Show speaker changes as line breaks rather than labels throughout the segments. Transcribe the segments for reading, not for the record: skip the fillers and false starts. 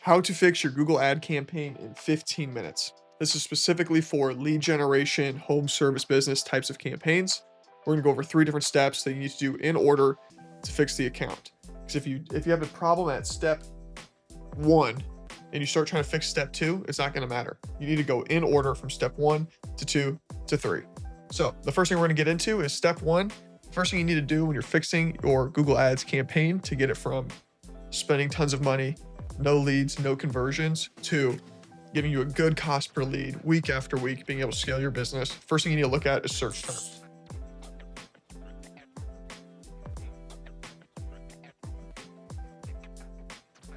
How to fix your Google ad campaign in 15 minutes. This is specifically for lead generation, home service business types of campaigns. We're gonna go over 3 different steps that you need to do in order to fix the account. Because if you have a problem at step 1 and you start trying to fix step 2, it's not gonna matter. You need to go in order from step 1 to 2 to 3. So the first thing we're gonna get into is step 1. First thing you need to do when you're fixing your Google Ads campaign to get it from spending tons of money, no leads, no conversions, to giving you a good cost per lead week after week, being able to scale your business. First thing you need to look at is search terms.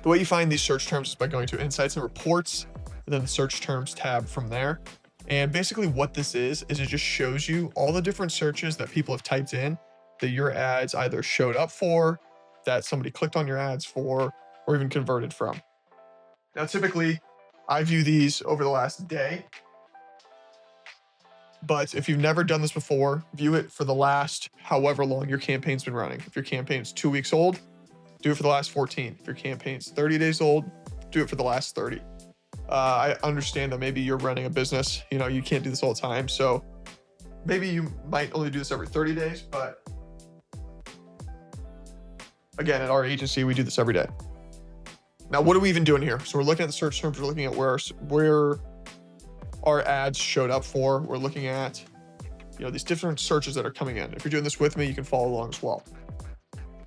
The way you find these search terms is by going to Insights and Reports, and then the Search Terms tab from there. And basically what this is it just shows you all the different searches that people have typed in that your ads either showed up for, that somebody clicked on your ads for, or even converted from. Now, typically, I view these over the last day, but if you've never done this before, view it for the last however long your campaign's been running. If your campaign's 2 weeks old, do it for the last 14. If your campaign's 30 days old, do it for the last 30. I understand that maybe you're running a business, you can't do this all the time. So maybe you might only do this every 30 days, but again, at our agency, we do this every day. Now, what are we even doing here? So we're looking at the search terms. We're looking at where our ads showed up for. We're looking at, these different searches that are coming in. If you're doing this with me, you can follow along as well.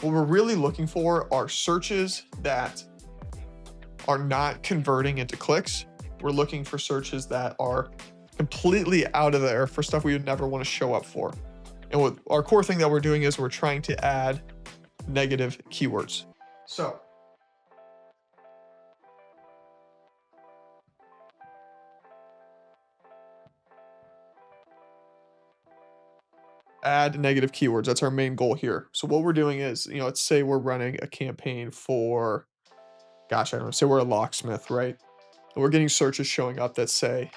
What we're really looking for are searches that are not converting into clicks. We're looking for searches that are completely out of there for stuff we would never want to show up for. And what our core thing that we're doing is we're trying to add negative keywords. So add negative keywords. That's our main goal here. So what we're doing is, let's say we're running a campaign for, I don't know, say we're a locksmith, right? And we're getting searches showing up that say,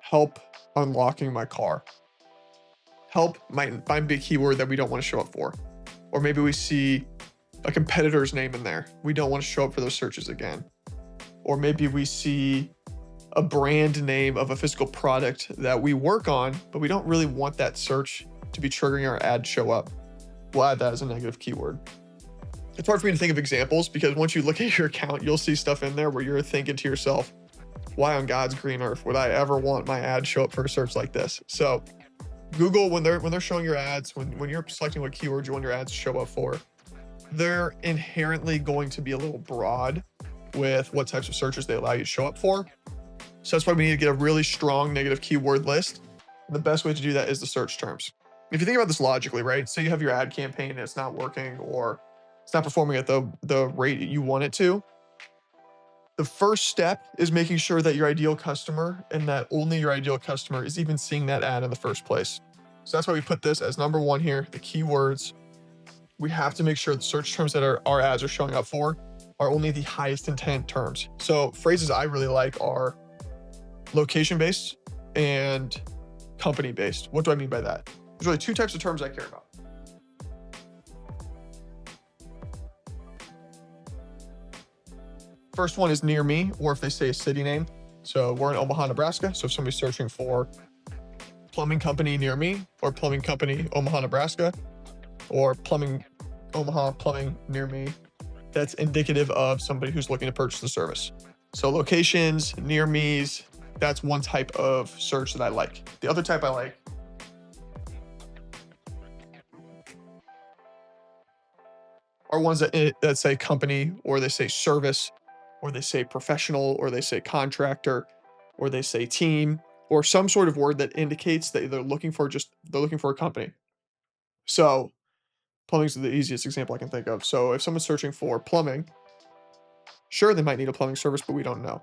help unlocking my car. Help might be a keyword that we don't want to show up for. Or maybe we see a competitor's name in there. We don't want to show up for those searches again. Or maybe we see a brand name of a physical product that we work on, but we don't really want that search to be triggering our ad to show up. We'll add that as a negative keyword. It's hard for me to think of examples because once you look at your account, you'll see stuff in there where you're thinking to yourself, why on God's green earth would I ever want my ad to show up for a search like this? So Google, when they're showing your ads, when you're selecting what keywords you want your ads to show up for, they're inherently going to be a little broad with what types of searches they allow you to show up for. So that's why we need to get a really strong negative keyword list. And the best way to do that is the search terms. If you think about this logically, right? Say you have your ad campaign and it's not working or it's not performing at the rate you want it to. The first step is making sure that your ideal customer and that only your ideal customer is even seeing that ad in the first place. So that's why we put this as number 1 here, the keywords. We have to make sure the search terms that our ads are showing up for are only the highest intent terms. So phrases I really like are location-based and company-based. What do I mean by that? There's really 2 types of terms I care about. First one is near me, or if they say a city name. So we're in Omaha, Nebraska. So if somebody's searching for plumbing company near me, or plumbing company Omaha, Nebraska, or plumbing Omaha, plumbing near me, that's indicative of somebody who's looking to purchase the service. So locations, near me's, that's one type of search that I like. The other type I like are ones that say company, or they say service, or they say professional, or they say contractor, or they say team, or some sort of word that indicates that they're looking for a company. So plumbing's the easiest example I can think of. So if someone's searching for plumbing, sure, they might need a plumbing service, but we don't know.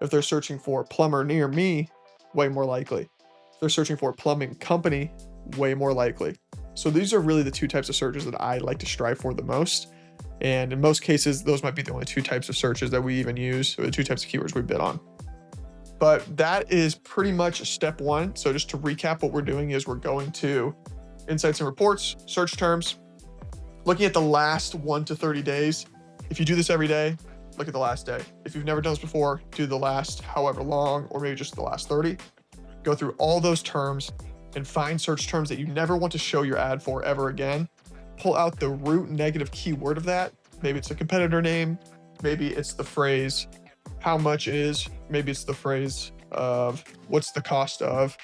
If they're searching for plumber near me, way more likely. If they're searching for plumbing company, way more likely. So these are really the 2 types of searches that I like to strive for the most. And in most cases, those might be the only 2 types of searches that we even use, or the 2 types of keywords we bid on. But that is pretty much step 1. So just to recap, what we're doing is we're going to Insights and Reports, search terms, looking at the last 1 to 30 days. If you do this every day, look at the last day. If you've never done this before, do the last however long, or maybe just the last 30. Go through all those terms and find search terms that you never want to show your ad for ever again. Pull out the root negative keyword of that. Maybe it's a competitor name. Maybe it's the phrase, how much is, maybe it's the phrase of what's the cost of,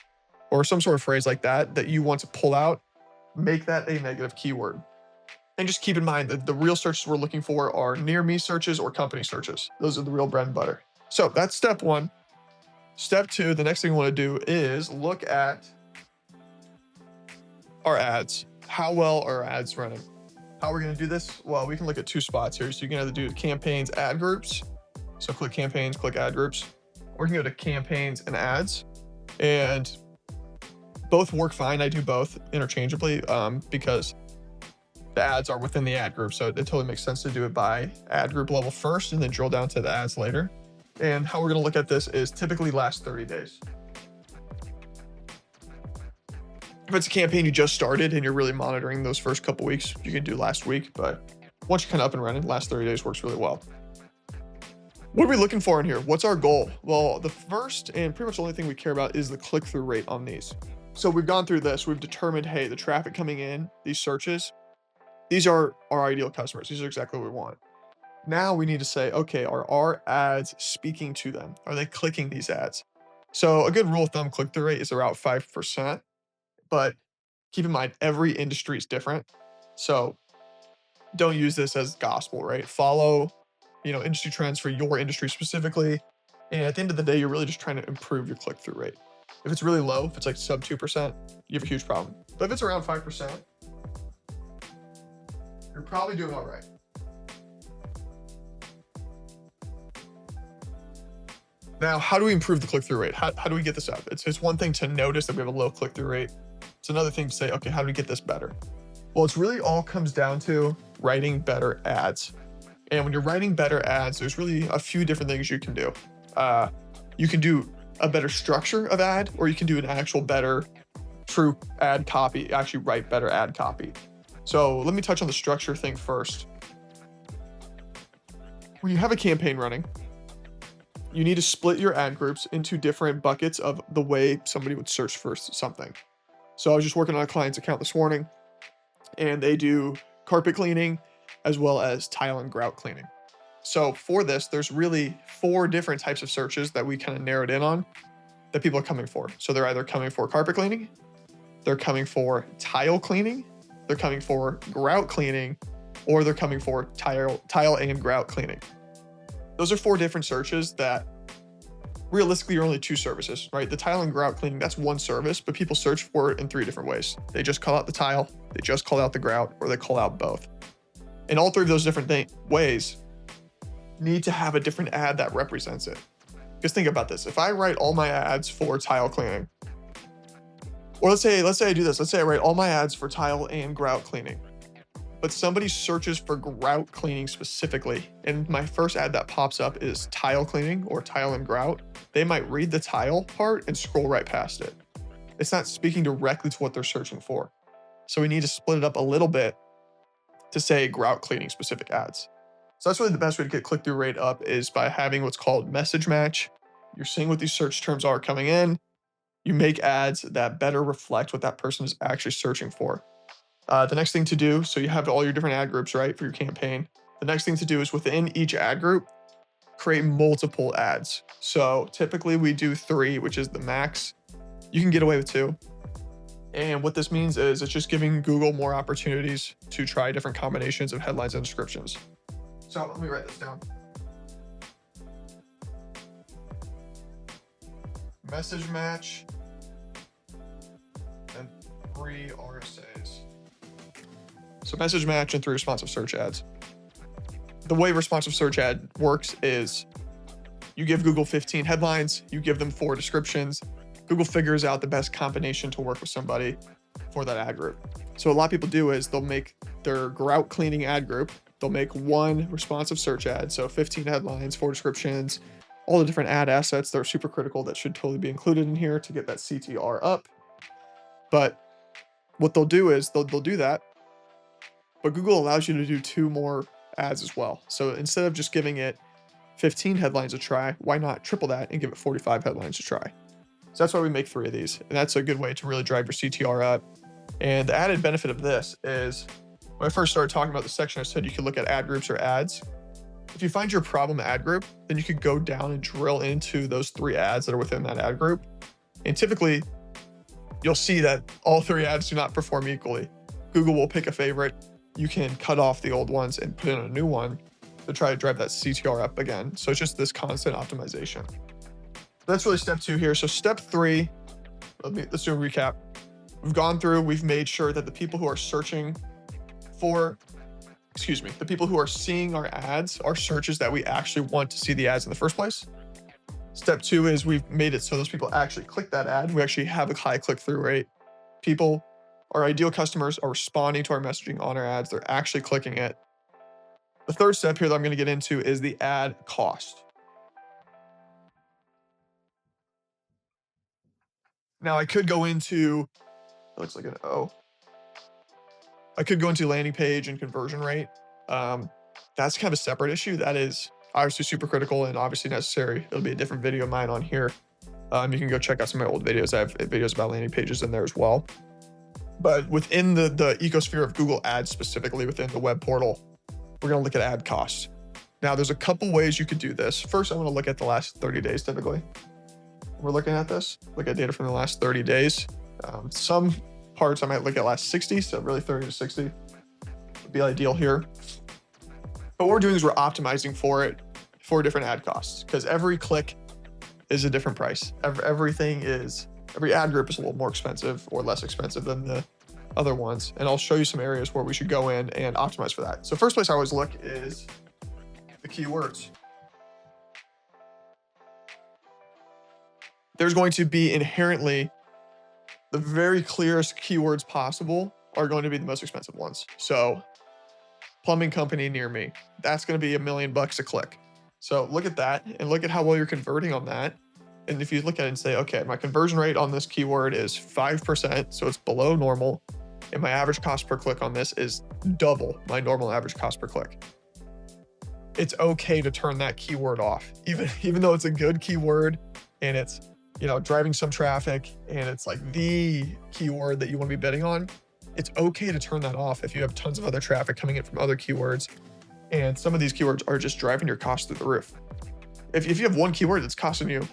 or some sort of phrase like that that you want to pull out. Make that a negative keyword. And just keep in mind that the real searches we're looking for are near me searches or company searches. Those are the real bread and butter. So that's step one. Step two, the next thing we want to do is look at our ads. How well are our ads running? How we're going to do this? Well, we can look at two spots here. So you can either do campaigns, ad groups. So click campaigns, click ad groups, or you can go to campaigns and ads. And both work fine. I do both interchangeably because the ads are within the ad group. So it totally makes sense to do it by ad group level first and then drill down to the ads later. And how we're going to look at this is typically last 30 days. If it's a campaign you just started and you're really monitoring those first couple weeks, you can do last week. But once you're kind of up and running, last 30 days works really well. What are we looking for in here? What's our goal? Well, the first and pretty much the only thing we care about is the click-through rate on these. So we've gone through this. We've determined, hey, the traffic coming in, these searches, these are our ideal customers. These are exactly what we want. Now we need to say, okay, are our ads speaking to them? Are they clicking these ads? So a good rule of thumb click-through rate is around 5%, but keep in mind, every industry is different. So don't use this as gospel, right? Follow, industry trends for your industry specifically. And at the end of the day, you're really just trying to improve your click-through rate. If it's really low, if it's like sub 2%, you have a huge problem. But if it's around 5%, you're probably doing all right. Now, how do we improve the click-through rate? How do we get this up? It's one thing to notice that we have a low click-through rate. It's another thing to say, okay, how do we get this better? Well, it's really all comes down to writing better ads. And when you're writing better ads, there's really a few different things you can do. You can do a better structure of ad, or you can do an actual better true ad copy, actually write better ad copy. So let me touch on the structure thing first. When you have a campaign running, you need to split your ad groups into different buckets of the way somebody would search for something. So I was just working on a client's account this morning, and they do carpet cleaning as well as tile and grout cleaning. So for this, there's really 4 different types of searches that we kind of narrowed in on that people are coming for. So they're either coming for carpet cleaning, they're coming for tile cleaning, they're coming for grout cleaning, or they're coming for tile and grout cleaning. Those are 4 different searches that realistically are only 2 services, right? The tile and grout cleaning, that's one service, but people search for it in 3 different ways. They just call out the tile, they just call out the grout, or they call out both. And all 3 of those different ways need to have a different ad that represents it. Because think about this. If I write all my ads for tile cleaning, or let's say I do this. Let's say I write all my ads for tile and grout cleaning, but somebody searches for grout cleaning specifically, and my first ad that pops up is tile cleaning or tile and grout, they might read the tile part and scroll right past it. It's not speaking directly to what they're searching for. So we need to split it up a little bit to say grout cleaning specific ads. So that's really the best way to get click-through rate up, is by having what's called message match. You're seeing what these search terms are coming in. You make ads that better reflect what that person is actually searching for. The next thing to do, so you have all your different ad groups, right, for your campaign. The next thing to do is within each ad group, create multiple ads. So typically we do 3, which is the max. You can get away with 2. And what this means is it's just giving Google more opportunities to try different combinations of headlines and descriptions. So let me write this down. Message match and 3 RSAs. So message match and 3 responsive search ads. The way responsive search ad works is you give Google 15 headlines, you give them 4 descriptions. Google figures out the best combination to work with somebody for that ad group. So what a lot of people do is they'll make their grout cleaning ad group, they'll make 1 responsive search ad, so 15 headlines, 4 descriptions, all the different ad assets that are super critical that should totally be included in here to get that CTR up. But what they'll do is they'll do that, but Google allows you to do 2 more ads as well. So instead of just giving it 15 headlines a try, why not triple that and give it 45 headlines a try? So that's why we make 3 of these. And that's a good way to really drive your CTR up. And the added benefit of this is when I first started talking about the section, I said you could look at ad groups or ads. If you find your problem ad group, then you could go down and drill into those 3 ads that are within that ad group. And typically, you'll see that all 3 ads do not perform equally. Google will pick a favorite. You can cut off the old ones and put in a new one to try to drive that CTR up again. So it's just this constant optimization. That's really step 2 here. So step 3, let's do a recap. We've gone through, we've made sure that the people who are searching for, the people who are seeing our ads are searches that we actually want to see the ads in the first place. Step 2 is we've made it so those people actually click that ad. We actually have a high click-through rate. People, our ideal customers, are responding to our messaging on our ads. They're actually clicking it. The third step here that I'm going to get into is the ad cost. Now I could go into, it looks like an O. I could go into landing page and conversion rate. That's kind of a separate issue. That is obviously super critical and obviously necessary. It'll be a different video of mine on here. You can go check out some of my old videos. I have videos about landing pages in there as well. But within the ecosphere of Google Ads, specifically within the web portal, we're going to look at ad costs. Now, there's a couple ways you could do this. First, I want to look at the last 30 days typically. We're looking at this, look at data from the last 30 days. Some parts I might look at last 60, so really 30 to 60 would be ideal here. But what we're doing is we're optimizing for it for different ad costs, because every click is a different price. Every ad group is a little more expensive or less expensive than the other ones. And I'll show you some areas where we should go in and optimize for that. So first place I always look is the keywords. There's going to be inherently the very clearest keywords possible are going to be the most expensive ones. So plumbing company near me, that's going to be $1 million a click. So look at that and look at how well you're converting on that. And if you look at it and say, okay, my conversion rate on this keyword is 5%, so it's below normal, and my average cost per click on this is double my normal average cost per click. It's okay to turn that keyword off, even though it's a good keyword and it's, driving some traffic and it's like the keyword that you want to be bidding on. It's okay to turn that off if you have tons of other traffic coming in from other keywords. And some of these keywords are just driving your cost through the roof. If you have one keyword that's costing you,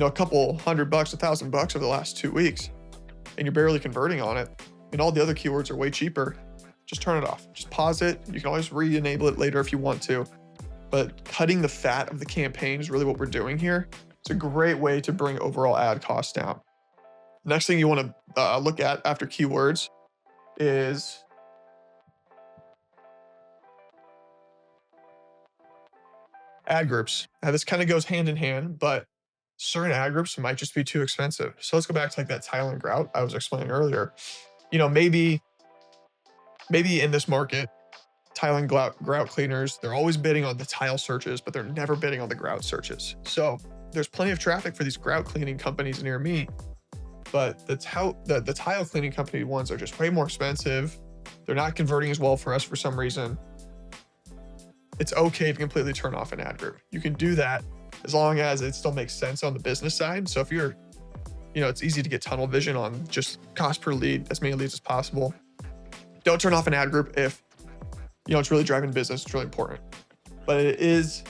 a couple $100, $1,000 over the last 2 weeks, and you're barely converting on it, and all the other keywords are way cheaper, just turn it off. Just pause it. You can always re-enable it later if you want to. But cutting the fat of the campaign is really what we're doing here. It's a great way to bring overall ad costs down. Next thing you want to look at after keywords is ad groups. Now this kind of goes hand in hand, but certain ad groups might just be too expensive. So let's go back to like that tile and grout I was explaining earlier. Maybe in this market, tile and grout cleaners, they're always bidding on the tile searches, but they're never bidding on the grout searches. So there's plenty of traffic for these grout cleaning companies near me, but the tile cleaning company ones are just way more expensive. They're not converting as well for us for some reason. It's okay to completely turn off an ad group. You can do that as long as it still makes sense on the business side. So if you're, it's easy to get tunnel vision on just cost per lead, as many leads as possible. Don't turn off an ad group if, it's really driving business. It's really important. But it is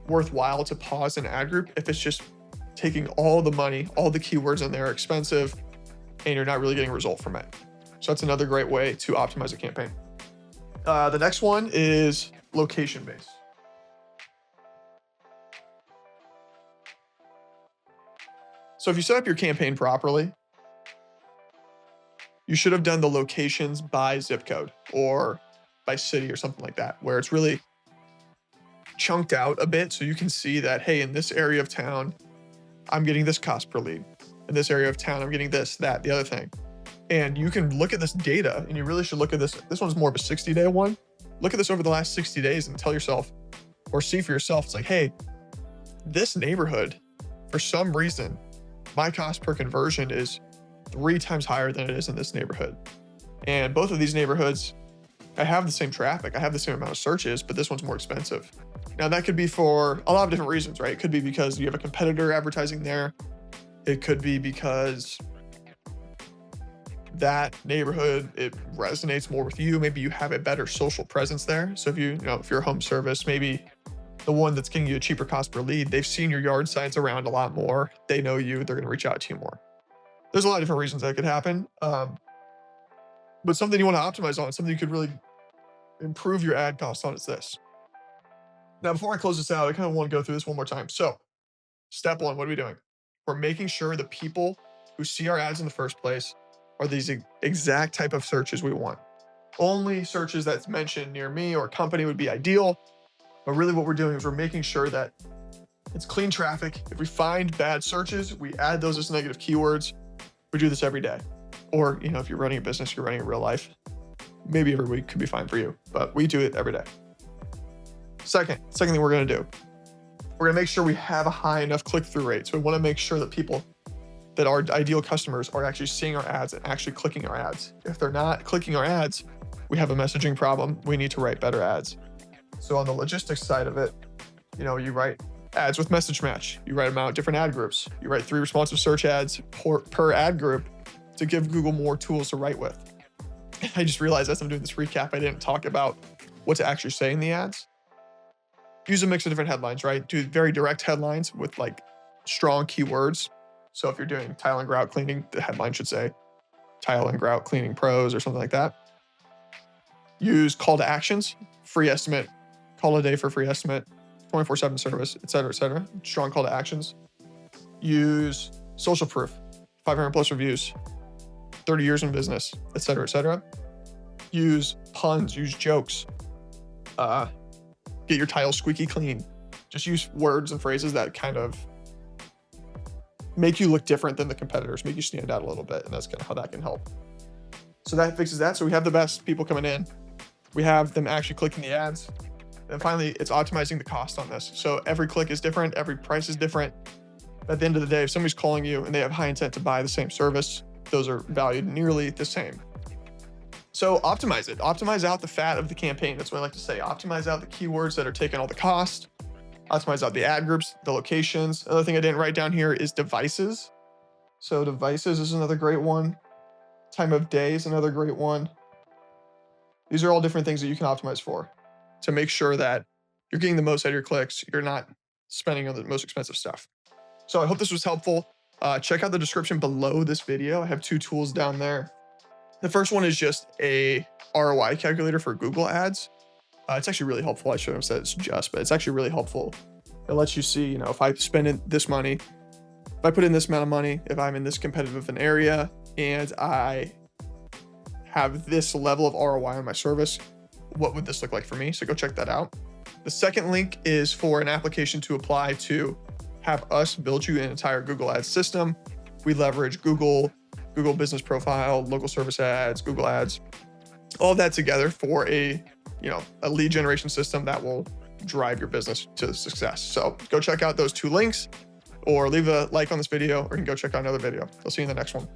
worthwhile to pause an ad group if it's just taking all the money, all the keywords in there are expensive, and you're not really getting a result from it. So that's another great way to optimize a campaign. The next one is location-based. So if you set up your campaign properly, you should have done the locations by zip code or by city or something like that, where it's really chunked out a bit so you can see that, hey, in this area of town, I'm getting this cost per lead. In this area of town, I'm getting this, that, the other thing. And you can look at this data, and you really should look at this. This one's more of a 60-day one. Look at this over the last 60 days and tell yourself, or see for yourself, it's like, hey, this neighborhood, for some reason, my cost per conversion is 3 times higher than it is in this neighborhood. And both of these neighborhoods, I have the same traffic, I have the same amount of searches, but this one's more expensive. Now that could be for a lot of different reasons, right? It could be because you have a competitor advertising there. It could be because that neighborhood, it resonates more with you. Maybe you have a better social presence there. So if if you're a home service, maybe the one that's getting you a cheaper cost per lead, they've seen your yard signs around a lot more. They know you, they're going to reach out to you more. There's a lot of different reasons that could happen. But something you want to optimize on, something you could really improve your ad costs on is this. Now, before I close this out, I kind of want to go through this one more time. So step one, what are we doing? We're making sure the people who see our ads in the first place are these exact type of searches we want. Only searches that's mentioned near me or company would be ideal. But really what we're doing is we're making sure that it's clean traffic. If we find bad searches, we add those as negative keywords. We do this every day. Or, if you're running a business, you're running in real life, maybe every week could be fine for you, but we do it every day. Second thing we're going to do, we're going to make sure we have a high enough click-through rate. So we want to make sure that people that are ideal customers are actually seeing our ads and actually clicking our ads. If they're not clicking our ads, we have a messaging problem. We need to write better ads. So on the logistics side of it, you write ads with message match. You write them out different ad groups. You write 3 responsive search ads per ad group to give Google more tools to write with. I just realized as I'm doing this recap, I didn't talk about what to actually say in the ads. Use a mix of different headlines, right? Do very direct headlines with like strong keywords. So if you're doing tile and grout cleaning, the headline should say tile and grout cleaning pros or something like that. Use call to actions, free estimate, call a day for free estimate, 24/7 service, et cetera, strong call to actions. Use social proof, 500 plus reviews, 30 years in business, et cetera. Use puns, use jokes, get your tiles squeaky clean. Just use words and phrases that kind of make you look different than the competitors, make you stand out a little bit. And that's kind of how that can help. So that fixes that. So we have the best people coming in. We have them actually clicking the ads. And finally, it's optimizing the cost on this. So every click is different. Every price is different. At the end of the day, if somebody's calling you and they have high intent to buy the same service, those are valued nearly the same. So optimize it. Optimize out the fat of the campaign. That's what I like to say. Optimize out the keywords that are taking all the cost. Optimize out the ad groups, the locations. Another thing I didn't write down here is devices. So devices is another great one. Time of day is another great one. These are all different things that you can optimize for to make sure that you're getting the most out of your clicks. You're not spending on the most expensive stuff. So I hope this was helpful. Check out the description below this video. I have 2 tools down there. The first one is just a ROI calculator for Google Ads. It's actually really helpful. I shouldn't have said it's just, but it's actually really helpful. It lets you see, if I spend this money, if I put in this amount of money, if I'm in this competitive of an area and I have this level of ROI on my service, what would this look like for me? So go check that out. The second link is for an application to apply to have us build you an entire Google Ads system. We leverage Google Business Profile, local service ads, Google Ads, all of that together for a lead generation system that will drive your business to success. So go check out those 2 links or leave a like on this video or you can go check out another video. I'll see you in the next one.